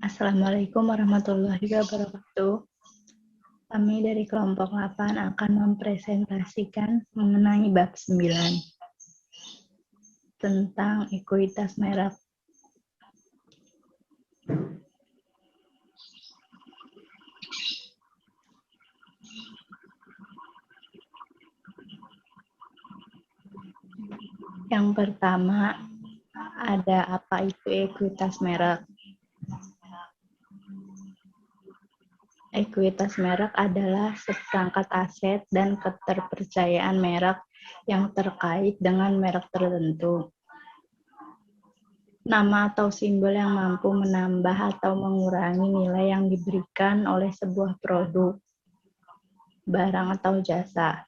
Assalamualaikum warahmatullahi wabarakatuh. Kami dari kelompok 8 akan mempresentasikan mengenai bab 9 tentang ekuitas merek. Yang pertama, ada apa itu ekuitas merek? Ekuitas merek adalah seperangkat aset dan keterpercayaan merek yang terkait dengan merek tertentu. Nama atau simbol yang mampu menambah atau mengurangi nilai yang diberikan oleh sebuah produk, barang atau jasa,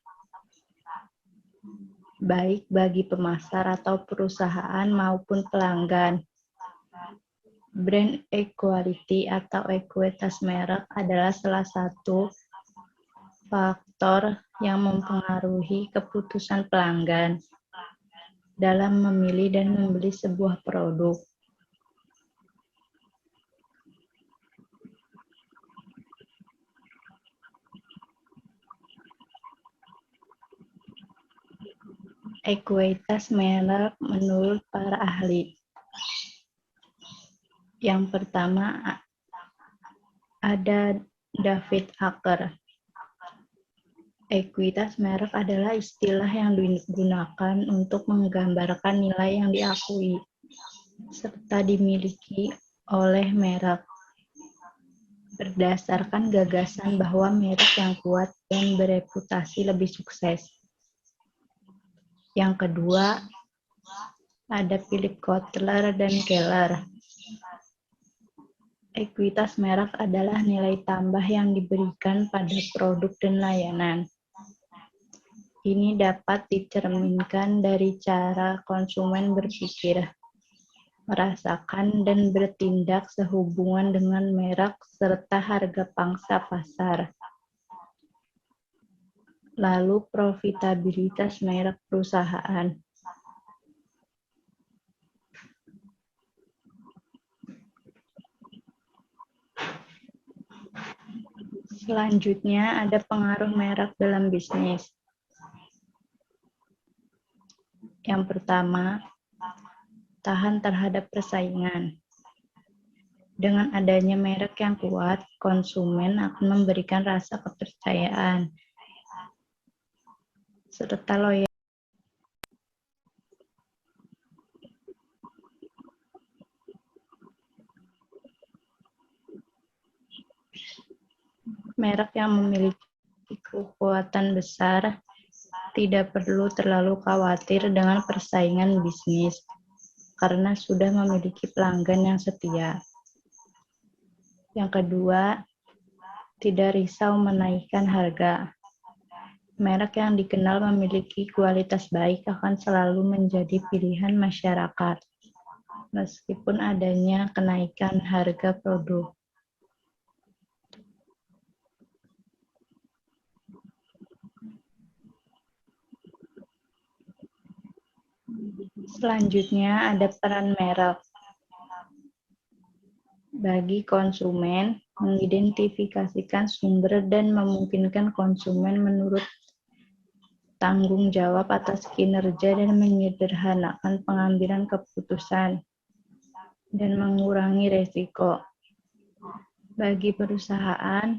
baik bagi pemasar atau perusahaan maupun pelanggan. Brand equality atau ekuitas merek adalah salah satu faktor yang mempengaruhi keputusan pelanggan dalam memilih dan membeli sebuah produk. Ekuitas merek menurut para ahli. Yang pertama ada David Acker. Ekuitas merek adalah istilah yang digunakan untuk menggambarkan nilai yang diakui serta dimiliki oleh merek berdasarkan gagasan bahwa merek yang kuat dan bereputasi lebih sukses. Yang kedua, ada Philip Kotler dan Keller. Ekuitas merek adalah nilai tambah yang diberikan pada produk dan layanan. Ini dapat dicerminkan dari cara konsumen berpikir, merasakan, dan bertindak sehubungan dengan merek serta harga pangsa pasar. Lalu profitabilitas merek perusahaan. Selanjutnya ada pengaruh merek dalam bisnis. Yang pertama, tahan terhadap persaingan. Dengan adanya merek yang kuat, konsumen akan memberikan rasa kepercayaan serta loyal. Merek yang memiliki kekuatan besar tidak perlu terlalu khawatir dengan persaingan bisnis karena sudah memiliki pelanggan yang setia. Yang kedua, tidak risau menaikkan harga. Merek yang dikenal memiliki kualitas baik akan selalu menjadi pilihan masyarakat, meskipun adanya kenaikan harga produk. Selanjutnya ada peran merek. Bagi konsumen, mengidentifikasikan sumber dan memungkinkan konsumen menurut tanggung jawab atas kinerja dan menyederhanakan pengambilan keputusan dan mengurangi resiko. Bagi perusahaan,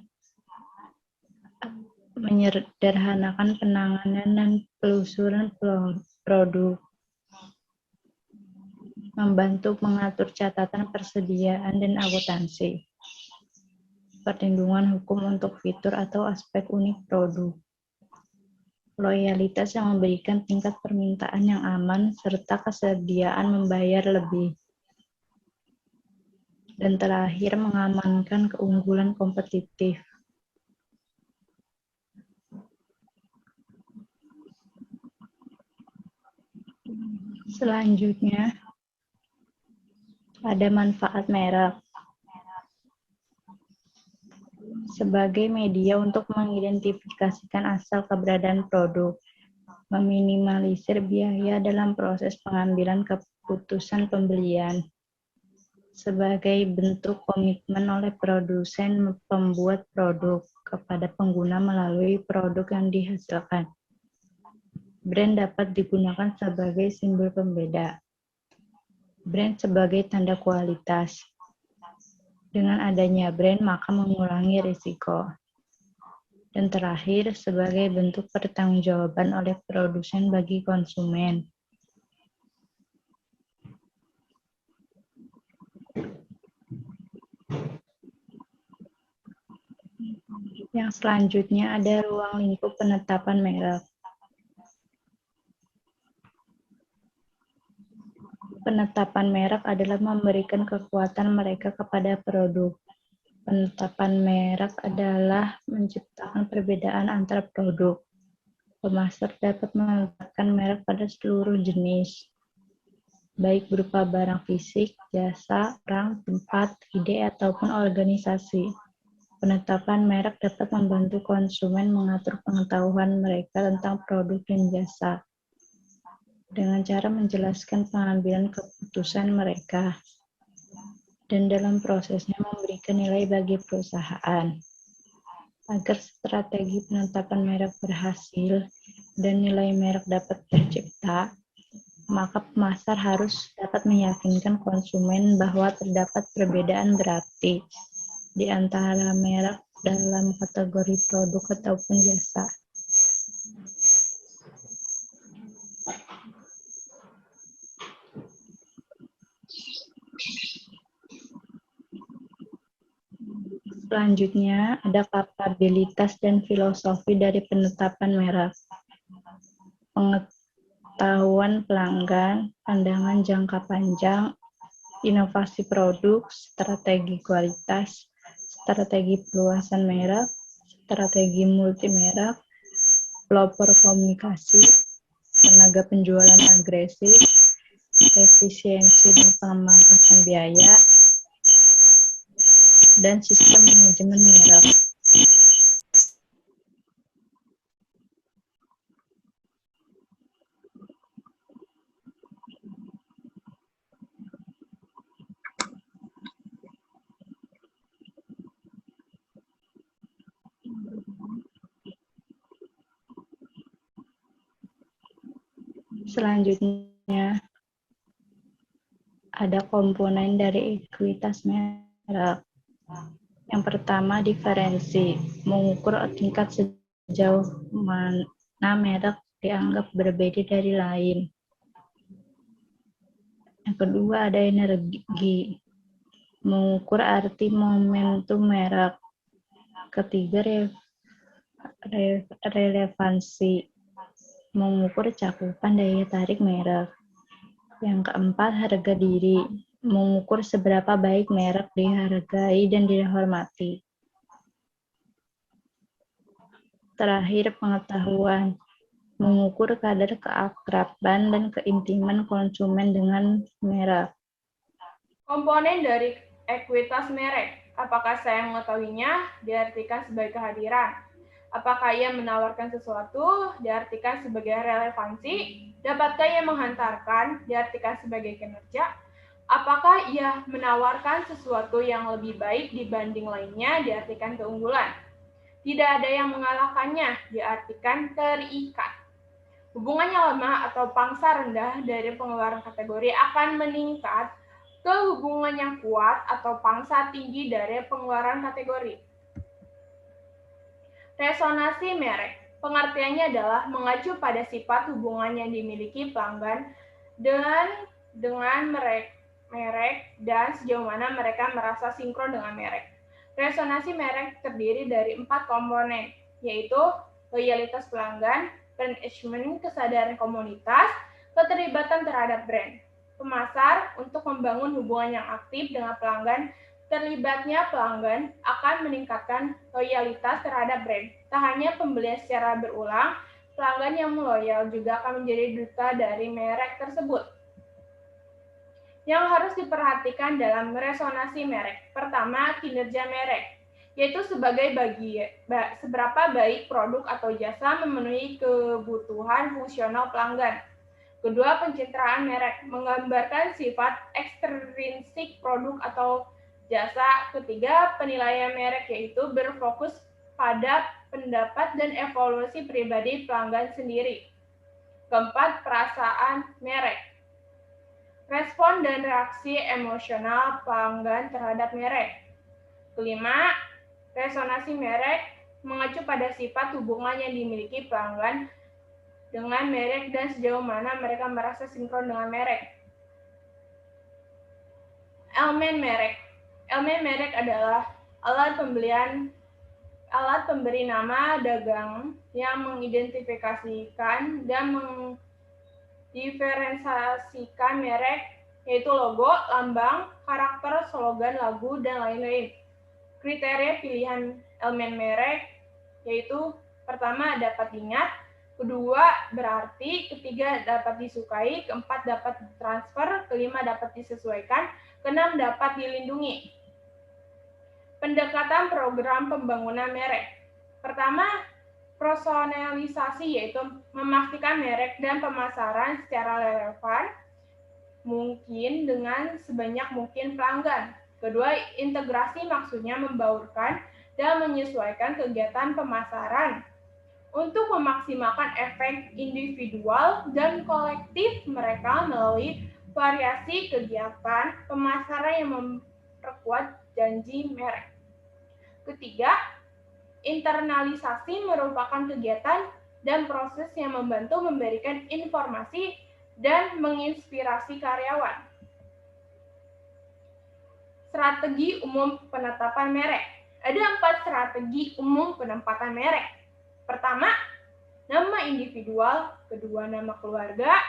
menyederhanakan penanganan dan penelusuran produk, membantu mengatur catatan persediaan dan akuntansi, perlindungan hukum untuk fitur atau aspek unik produk, loyalitas yang memberikan tingkat permintaan yang aman, serta kesediaan membayar lebih. Dan terakhir, mengamankan keunggulan kompetitif. Selanjutnya, ada manfaat merek. Sebagai media untuk mengidentifikasikan asal keberadaan produk, meminimalisir biaya dalam proses pengambilan keputusan pembelian, sebagai bentuk komitmen oleh produsen pembuat produk kepada pengguna melalui produk yang dihasilkan. Brand dapat digunakan sebagai simbol pembeda. Brand sebagai tanda kualitas. Dengan adanya brand, maka mengurangi risiko. Dan terakhir, sebagai bentuk pertanggungjawaban oleh produsen bagi konsumen. Yang selanjutnya ada ruang lingkup penetapan merek. Penetapan merek adalah memberikan kekuatan mereka kepada produk. Penetapan merek adalah menciptakan perbedaan antara produk. Pemasar dapat menetapkan merek pada seluruh jenis, baik berupa barang fisik, jasa, orang, tempat, ide, ataupun organisasi. Penetapan merek dapat membantu konsumen mengatur pengetahuan mereka tentang produk dan jasa dengan cara menjelaskan pengambilan keputusan mereka, dan dalam prosesnya memberikan nilai bagi perusahaan. Agar strategi penetapan merek berhasil dan nilai merek dapat tercipta, maka pemasar harus dapat meyakinkan konsumen bahwa terdapat perbedaan berarti di antara merek dalam kategori produk ataupun jasa. Selanjutnya, ada kapabilitas dan filosofi dari penetapan merek. Pengetahuan pelanggan, pandangan jangka panjang, inovasi produk, strategi kualitas, strategi perluasan merek, strategi multi merek, pelopor komunikasi, tenaga penjualan agresif, efisiensi dan pemangkasan biaya, dan sistem manajemen merek. Selanjutnya, ada komponen dari ekuitas merek. Yang pertama, diferensi, mengukur tingkat sejauh mana merek dianggap berbeda dari lain. Yang kedua, ada energi, mengukur arti momentum merek. Ketiga, relevansi, mengukur cakupan daya tarik merek. Yang keempat, harga diri, mengukur seberapa baik merek dihargai dan dihormati. Terakhir, pengetahuan, mengukur kadar keakraban dan keintiman konsumen dengan merek. Komponen dari ekuitas merek, apakah saya mengetahuinya? Diartikan sebagai kehadiran. Apakah ia menawarkan sesuatu? Diartikan sebagai relevansi. Dapatkah ia menghantarkan? Diartikan sebagai kinerja. Apakah ia menawarkan sesuatu yang lebih baik dibanding lainnya? Diartikan keunggulan. Tidak ada yang mengalahkannya, diartikan terikat. Hubungannya lemah atau pangsa rendah dari pengeluaran kategori akan meningkat ke hubungan yang kuat atau pangsa tinggi dari pengeluaran kategori. Resonansi merek, pengertiannya adalah mengacu pada sifat hubungan yang dimiliki pelanggan dengan merek dan sejauh mana mereka merasa sinkron dengan merek. Resonansi merek terdiri dari 4 komponen, yaitu loyalitas pelanggan, brand engagement, kesadaran komunitas, keterlibatan terhadap brand. Pemasar untuk membangun hubungan yang aktif dengan pelanggan. Terlibatnya pelanggan akan meningkatkan loyalitas terhadap brand. Tak hanya pembelian secara berulang, pelanggan yang loyal juga akan menjadi duta dari merek tersebut. Yang harus diperhatikan dalam resonansi merek. Pertama, kinerja merek, yaitu seberapa baik produk atau jasa memenuhi kebutuhan fungsional pelanggan. Kedua, pencitraan merek, menggambarkan sifat ekstrinsik produk atau jasa. Ketiga, penilaian merek, yaitu berfokus pada pendapat dan evaluasi pribadi pelanggan sendiri. Keempat, perasaan merek, respon dan reaksi emosional pelanggan terhadap merek. Kelima, resonansi merek, mengacu pada sifat hubungan yang dimiliki pelanggan dengan merek dan sejauh mana mereka merasa sinkron dengan merek. Elemen merek. Elemen merek adalah alat pemberi nama dagang yang mengidentifikasikan dan mendiferensiasikan merek, yaitu logo, lambang, karakter, slogan, lagu, dan lain-lain. Kriteria pilihan elemen merek yaitu pertama dapat diingat, kedua berarti, ketiga dapat disukai, keempat dapat ditransfer, kelima dapat disesuaikan, keenam dapat dilindungi. Pendekatan program pembangunan merek. Pertama, personalisasi, yaitu memastikan merek dan pemasaran secara relevan mungkin dengan sebanyak mungkin pelanggan. Kedua, integrasi, maksudnya membaurkan dan menyesuaikan kegiatan pemasaran untuk memaksimalkan efek individual dan kolektif mereka melalui variasi kegiatan pemasaran yang memperkuat janji merek. Ketiga, internalisasi merupakan kegiatan dan proses yang membantu memberikan informasi dan menginspirasi karyawan. Strategi umum penetapan merek. Ada 4 strategi umum penempatan merek. Pertama, nama individual. Kedua, nama keluarga.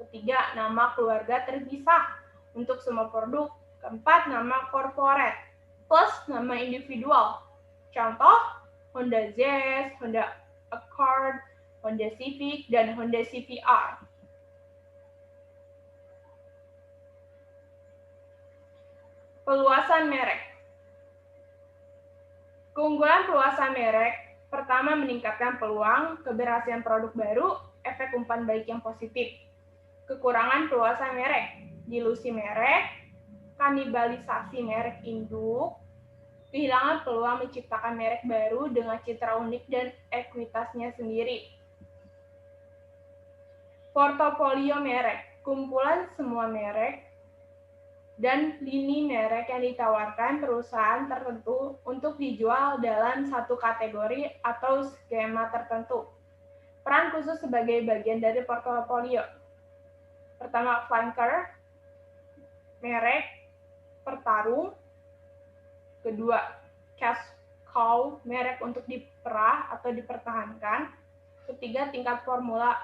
Ketiga, nama keluarga terpisah untuk semua produk. Keempat, nama corporate plus nama individual. Contoh, Honda Jazz, Honda Accord, Honda Civic, dan Honda CVR. Peluasan merek. Keunggulan peluasan merek, pertama meningkatkan peluang keberhasilan produk baru, efek umpan balik yang positif. Kekurangan peluasan merek, dilusi merek, kanibalisasi merek induk, kehilangan peluang menciptakan merek baru dengan citra unik dan ekuitasnya sendiri. Portofolio merek, kumpulan semua merek dan lini merek yang ditawarkan perusahaan tertentu untuk dijual dalam satu kategori atau skema tertentu. Peran khusus sebagai bagian dari portofolio. Pertama, flanker, merek pertarung. Kedua, cash cow, merek untuk diperah atau dipertahankan. Ketiga, tingkat formula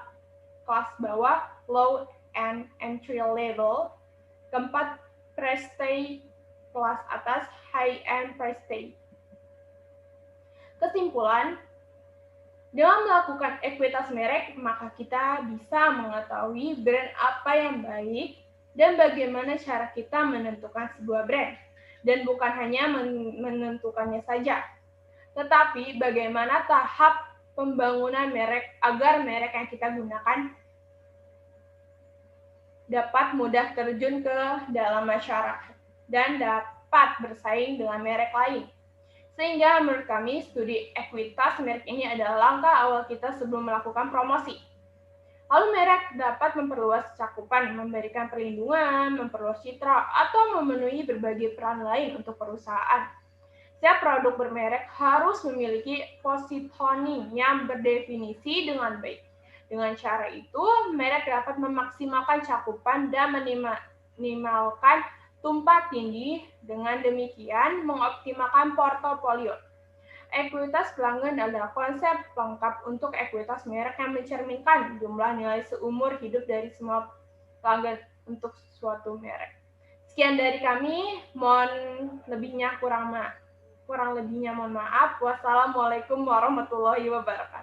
kelas bawah, low and entry level. Keempat, prestige kelas atas, high-end prestige. Kesimpulan, dalam melakukan ekuitas merek, maka kita bisa mengetahui brand apa yang baik dan bagaimana cara kita menentukan sebuah brand. Dan bukan hanya menentukannya saja, tetapi bagaimana tahap pembangunan merek agar merek yang kita gunakan dapat mudah terjun ke dalam masyarakat dan dapat bersaing dengan merek lain. Sehingga menurut kami, studi ekuitas merek ini adalah langkah awal kita sebelum melakukan promosi. Lalu merek dapat memperluas cakupan, memberikan perlindungan, memperluas citra, atau memenuhi berbagai peran lain untuk perusahaan. Setiap produk bermerek harus memiliki positioning yang berdefinisi dengan baik. Dengan cara itu, merek dapat memaksimalkan cakupan dan meminimalkan tumpang tindih, dengan demikian mengoptimalkan portofolio. Ekuitas pelanggan adalah konsep lengkap untuk ekuitas merek yang mencerminkan jumlah nilai seumur hidup dari semua pelanggan untuk suatu merek. Sekian dari kami, mohon lebihnya kurang lebihnya mohon maaf. Wassalamualaikum warahmatullahi wabarakatuh.